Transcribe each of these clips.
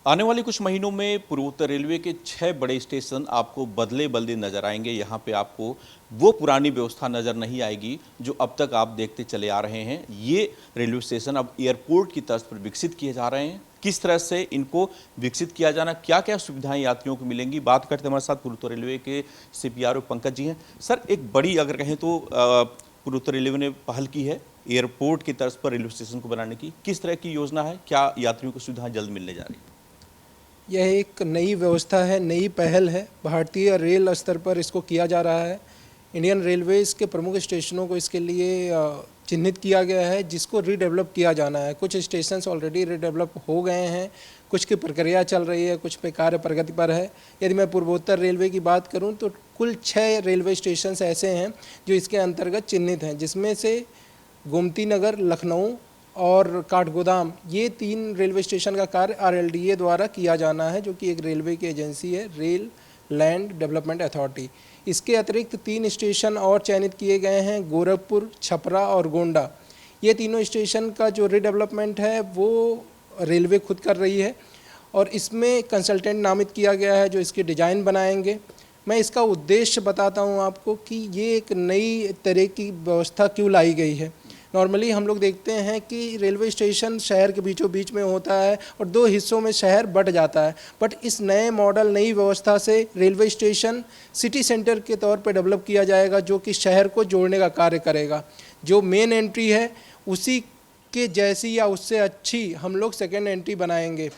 आने वाले कुछ महीनों में पूर्वोत्तर रेलवे के 6 बड़े स्टेशन आपको बदले बदले नजर आएंगे। यहाँ पे आपको वो पुरानी व्यवस्था नजर नहीं आएगी जो अब तक आप देखते चले आ रहे हैं। ये रेलवे स्टेशन अब एयरपोर्ट की तर्ज पर विकसित किए जा रहे हैं। किस तरह से इनको विकसित किया जाना, क्या क्या सुविधाएं यात्रियों को मिलेंगी, बात करते हमारे साथ पूर्वोत्तर रेलवे के CPRO पंकज जी हैं। सर, एक बड़ी अगर कहें तो पूर्वोत्तर रेलवे ने पहल की है एयरपोर्ट की तर्ज पर रेलवे स्टेशन को बनाने की। किस तरह की योजना है, क्या यात्रियों को सुविधाएं जल्द मिलने जा रही है? यह एक नई व्यवस्था है, नई पहल है। भारतीय रेल स्तर पर इसको किया जा रहा है। इंडियन रेलवेज़ के प्रमुख स्टेशनों को इसके लिए चिन्हित किया गया है, जिसको रीडेवलप किया जाना है। कुछ स्टेशंस ऑलरेडी रीडेवलप हो गए हैं, कुछ की प्रक्रिया चल रही है, कुछ पे कार्य प्रगति पर है। यदि मैं पूर्वोत्तर रेलवे की बात करूं तो कुल 6 रेलवे स्टेशंस ऐसे हैं जो इसके अंतर्गत चिन्हित हैं, जिसमें से गोमती नगर, लखनऊ और काठगोदाम, ये 3 रेलवे स्टेशन का कार्य RLDA द्वारा किया जाना है, जो कि एक रेलवे की एजेंसी है, रेल लैंड डेवलपमेंट अथॉरिटी। इसके अतिरिक्त 3 स्टेशन और चयनित किए गए हैं, गोरखपुर, छपरा और गोंडा। ये तीनों स्टेशन का जो रीडेवलपमेंट है वो रेलवे खुद कर रही है और इसमें कंसल्टेंट नामित किया गया है जो इसके डिज़ाइन बनाएंगे। मैं इसका उद्देश्य बताता हूँ आपको कि ये एक नई तरह की व्यवस्था क्यों लाई गई है। नॉर्मली हम लोग देखते हैं कि रेलवे स्टेशन शहर के बीचों बीच में होता है और 2 हिस्सों में शहर बट जाता है, बट इस नए मॉडल, नई व्यवस्था से रेलवे स्टेशन सिटी सेंटर के तौर पर डेवलप किया जाएगा, जो कि शहर को जोड़ने का कार्य करेगा। जो मेन एंट्री है उसी के जैसी या उससे अच्छी हम लोग सेकेंड एंट्री बनाएंगे।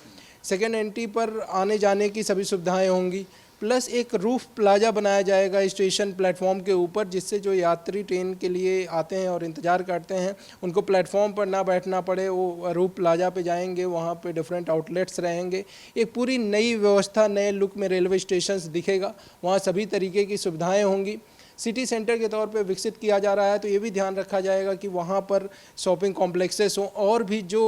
सेकेंड एंट्री पर आने जाने की सभी सुविधाएँ होंगी, प्लस एक रूफ प्लाजा बनाया जाएगा स्टेशन प्लेटफॉर्म के ऊपर, जिससे जो यात्री ट्रेन के लिए आते हैं और इंतज़ार करते हैं उनको प्लेटफॉर्म पर ना बैठना पड़े, वो रूफ प्लाजा पे जाएंगे, वहाँ पे डिफरेंट आउटलेट्स रहेंगे। एक पूरी नई व्यवस्था, नए लुक में रेलवे स्टेशन दिखेगा, वहाँ सभी तरीके की सुविधाएँ होंगी। सिटी सेंटर के तौर पे विकसित किया जा रहा है, तो ये भी ध्यान रखा जाएगा कि वहाँ पर शॉपिंग कॉम्प्लेक्सेस हों और भी जो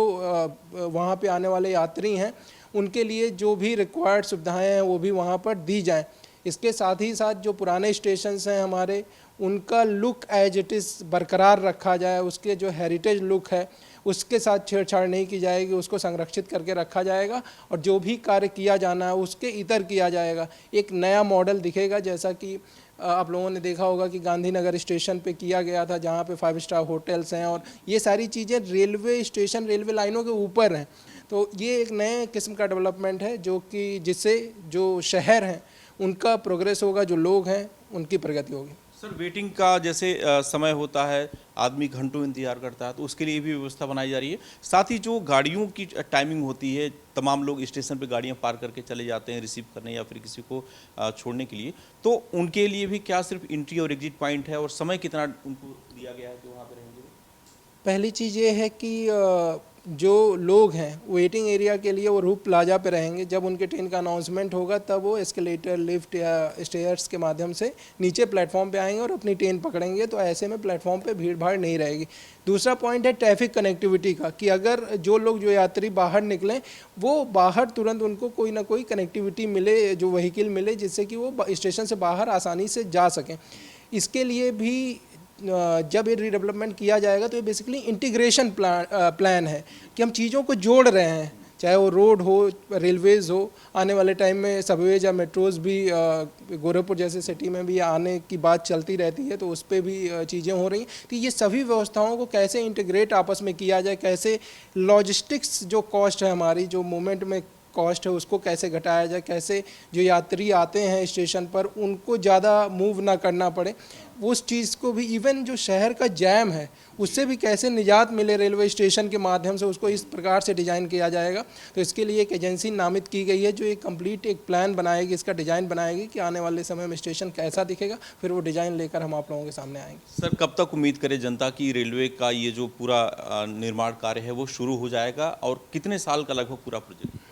वहाँ पे आने वाले यात्री हैं उनके लिए जो भी रिक्वायर्ड सुविधाएं हैं वो भी वहाँ पर दी जाएं। इसके साथ ही साथ जो पुराने स्टेशंस हैं हमारे, उनका लुक एज इट इज़ बरकरार रखा जाए, उसके जो हेरिटेज लुक है उसके साथ छेड़छाड़ नहीं की जाएगी, उसको संरक्षित करके रखा जाएगा और जो भी कार्य किया जाना है उसके इतर किया जाएगा। एक नया मॉडल दिखेगा, जैसा कि आप लोगों ने देखा होगा कि गांधीनगर स्टेशन पे किया गया था, जहाँ पे 5 स्टार होटल्स हैं और ये सारी चीज़ें रेलवे स्टेशन, रेलवे लाइनों के ऊपर हैं। तो ये एक नए किस्म का डेवलपमेंट है जो कि जिससे जो शहर हैं उनका प्रोग्रेस होगा, जो लोग हैं उनकी प्रगति होगी। सर, वेटिंग का जैसे समय होता है, आदमी घंटों इंतजार करता है, तो उसके लिए भी व्यवस्था बनाई जा रही है। साथ ही जो गाड़ियों की टाइमिंग होती है, तमाम लोग स्टेशन पे गाड़ियां पार करके चले जाते हैं रिसीव करने या फिर किसी को छोड़ने के लिए, तो उनके लिए भी क्या सिर्फ एंट्री और एग्जिट पॉइंट है और समय कितना उनको दिया गया है कि वहाँ पे रहेंगे? पहली चीज़ ये है कि जो लोग हैं वेटिंग एरिया के लिए वो रूफ प्लाजा पे रहेंगे। जब उनके ट्रेन का अनाउंसमेंट होगा तब वो एस्केलेटर, लिफ्ट या स्टेयर्स के माध्यम से नीचे प्लेटफॉर्म पे आएंगे और अपनी ट्रेन पकड़ेंगे, तो ऐसे में प्लेटफॉर्म पे भीड़ भाड़ नहीं रहेगी। दूसरा पॉइंट है ट्रैफिक कनेक्टिविटी का, कि अगर जो यात्री बाहर निकलें वो बाहर तुरंत उनको कोई ना कोई कनेक्टिविटी मिले, जो व्हीकल मिले, जिससे कि वो स्टेशन से बाहर आसानी से जा सकें। इसके लिए भी जब ये रीडेवलपमेंट किया जाएगा तो ये बेसिकली इंटीग्रेशन प्लान है कि हम चीज़ों को जोड़ रहे हैं, चाहे वो रोड हो, रेलवेज़ हो। आने वाले टाइम में सबवेज या मेट्रोज़ भी गोरखपुर जैसे सिटी में भी आने की बात चलती रहती है, तो उस पर भी चीज़ें हो रही हैं। तो ये सभी व्यवस्थाओं को कैसे इंटीग्रेट आपस में किया जाए, कैसे लॉजिस्टिक्स जो कॉस्ट है हमारी, जो मूवमेंट में कॉस्ट है, उसको कैसे घटाया जाए, कैसे जो यात्री आते हैं स्टेशन पर उनको ज़्यादा मूव ना करना पड़े, उस चीज़ को भी, इवन जो शहर का जैम है उससे भी कैसे निजात मिले रेलवे स्टेशन के माध्यम से, उसको इस प्रकार से डिज़ाइन किया जाएगा। तो इसके लिए एक एजेंसी नामित की गई है जो एक कंप्लीट एक प्लान बनाएगी, इसका डिज़ाइन बनाएगी कि आने वाले समय में स्टेशन कैसा दिखेगा, फिर वो डिज़ाइन लेकर हम आप लोगों के सामने आएंगे। सर, कब तक उम्मीद करे जनता की रेलवे का ये जो पूरा निर्माण कार्य है वो शुरू हो जाएगा और कितने साल का लगभग पूरा प्रोजेक्ट?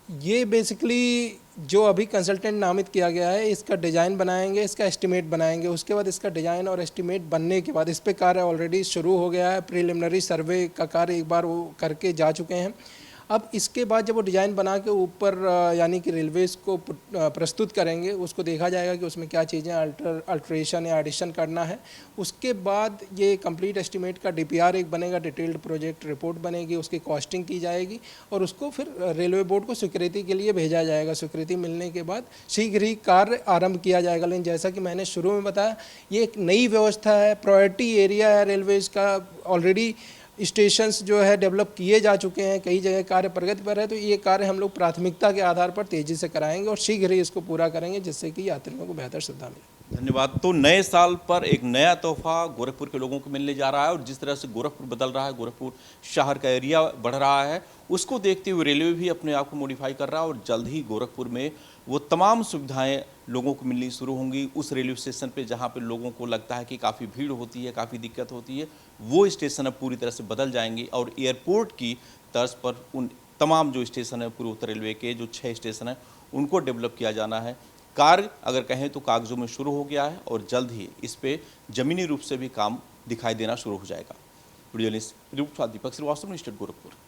ये बेसिकली जो अभी कंसल्टेंट नामित किया गया है, इसका डिज़ाइन बनाएंगे, इसका एस्टिमेट बनाएंगे, उसके बाद इसका डिज़ाइन और एस्टिमेट बनने के बाद इस पे कार्य ऑलरेडी शुरू हो गया है। प्रिलिमिनरी सर्वे का कार्य एक बार वो करके जा चुके हैं। अब इसके बाद जब वो डिज़ाइन बना के ऊपर यानी कि रेलवेज़ को प्रस्तुत करेंगे, उसको देखा जाएगा कि उसमें क्या चीज़ें अल्ट्रेशन या एडिशन करना है। उसके बाद ये कंप्लीट एस्टीमेट का डीपीआर एक बनेगा, डिटेल्ड प्रोजेक्ट रिपोर्ट बनेगी, उसकी कॉस्टिंग की जाएगी और उसको फिर रेलवे बोर्ड को स्वीकृति के लिए भेजा जाएगा। स्वीकृति मिलने के बाद शीघ्र ही कार्य आरंभ किया जाएगा। लेकिन जैसा कि मैंने शुरू में बताया, ये एक नई व्यवस्था है, प्रायोरिटी एरिया है रेलवेज़ का। ऑलरेडी स्टेशंस जो है डेवलप किए जा चुके हैं, कई जगह कार्य प्रगति पर है, तो ये कार्य हम लोग प्राथमिकता के आधार पर तेज़ी से कराएंगे और शीघ्र ही इसको पूरा करेंगे, जिससे कि यात्रियों को बेहतर सुविधा मिले। धन्यवाद। तो नए साल पर एक नया तोहफा गोरखपुर के लोगों को मिलने जा रहा है और जिस तरह से गोरखपुर बदल रहा है, गोरखपुर शहर का एरिया बढ़ रहा है, उसको देखते हुए रेलवे भी अपने आप को मॉडिफाई कर रहा है और जल्द ही गोरखपुर में वो तमाम सुविधाएं लोगों को मिलनी शुरू होंगी। उस रेलवे स्टेशन पे जहाँ पे लोगों को लगता है कि काफ़ी भीड़ होती है, काफ़ी दिक्कत होती है, वो स्टेशन अब पूरी तरह से बदल जाएंगे और एयरपोर्ट की तर्ज पर उन तमाम जो स्टेशन है पूर्वोत्तर रेलवे के जो 6 स्टेशन हैं उनको डेवलप किया जाना है। कार्य अगर कहें तो कागजों में शुरू हो गया है और जल्द ही इस पे ज़मीनी रूप से भी काम दिखाई देना शुरू हो जाएगा। वीडियो जर्नलिस्ट दीपक श्रीवास्तव, स्टेट गोरखपुर।